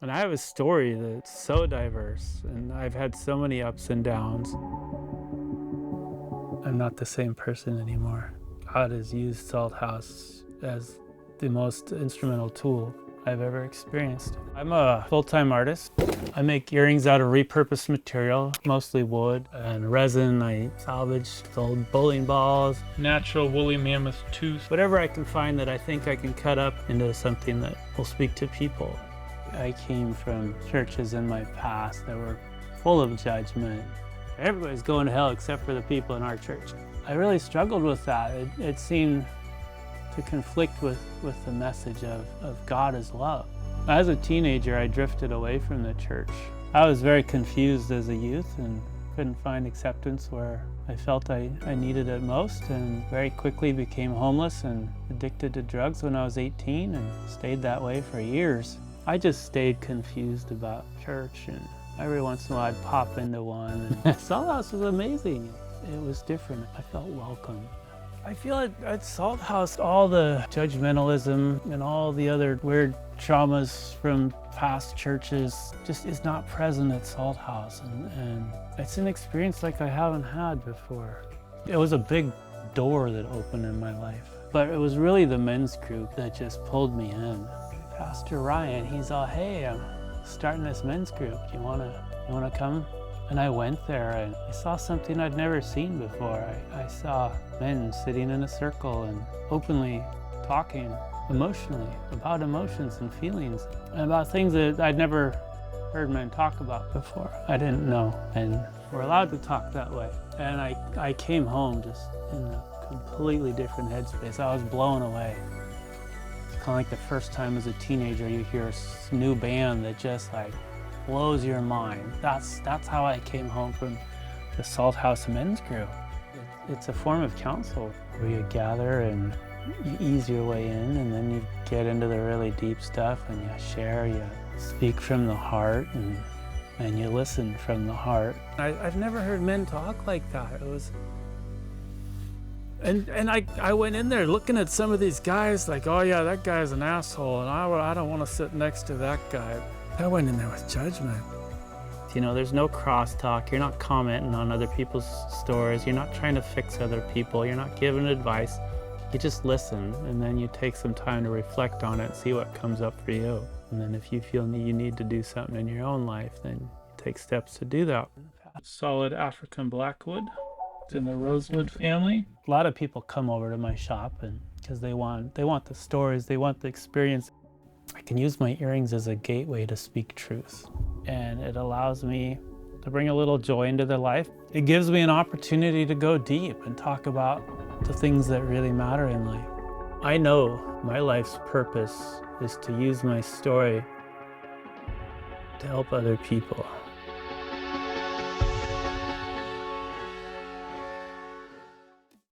And I have a story that's so diverse, and I've had so many ups and downs. I'm not the same person anymore. God has used Salt House as the most instrumental tool I've ever experienced. I'm a full-time artist. I make earrings out of repurposed material, mostly wood and resin. I salvage old bowling balls, natural woolly mammoth tooth, whatever I can find that I think I can cut up into something that will speak to people. I came from churches in my past that were full of judgment. Everybody's going to hell except for the people in our church. I really struggled with that. It seemed to conflict with the message of God as love. As a teenager, I drifted away from the church. I was very confused as a youth and couldn't find acceptance where I felt I needed it most, and very quickly became homeless and addicted to drugs when I was 18 and stayed that way for years. I just stayed confused about church, and every once in a while I'd pop into one. And Salt House was amazing. It was different. I felt welcome. I feel at Salt House, all the judgmentalism and all the other weird traumas from past churches just is not present at Salt House. And it's an experience like I haven't had before. It was a big door that opened in my life. But it was really the men's group that just pulled me in. Pastor Ryan, he's all, hey, I'm starting this men's group. You wanna come? And I went there and I saw something I'd never seen before. I saw men sitting in a circle and openly talking emotionally about emotions and feelings and about things that I'd never heard men talk about before. I didn't know, and we're allowed to talk that way. And I came home just in a completely different headspace. I was blown away. It's kind of like the first time as a teenager you hear a new band that just like blows your mind. That's how I came home from the Salt House men's group. It's a form of counsel where you gather and you ease your way in, and then you get into the really deep stuff and you share, you speak from the heart, and you listen from the heart. I've never heard men talk like that. It was, and I went in there looking at some of these guys like, oh yeah, that guy's an asshole, and I don't want to sit next to that guy. I went in there with judgment. You know, there's no crosstalk. You're not commenting on other people's stories. You're not trying to fix other people. You're not giving advice. You just listen, and then you take some time to reflect on it and see what comes up for you. And then if you feel you need to do something in your own life, then you take steps to do that. Solid African Blackwood. It's in the Rosewood family. A lot of people come over to my shop and because they want the stories, they want the experience. I can use my earrings as a gateway to speak truth, and it allows me to bring a little joy into their life. It gives me an opportunity to go deep and talk about the things that really matter in life. I know my life's purpose is to use my story to help other people.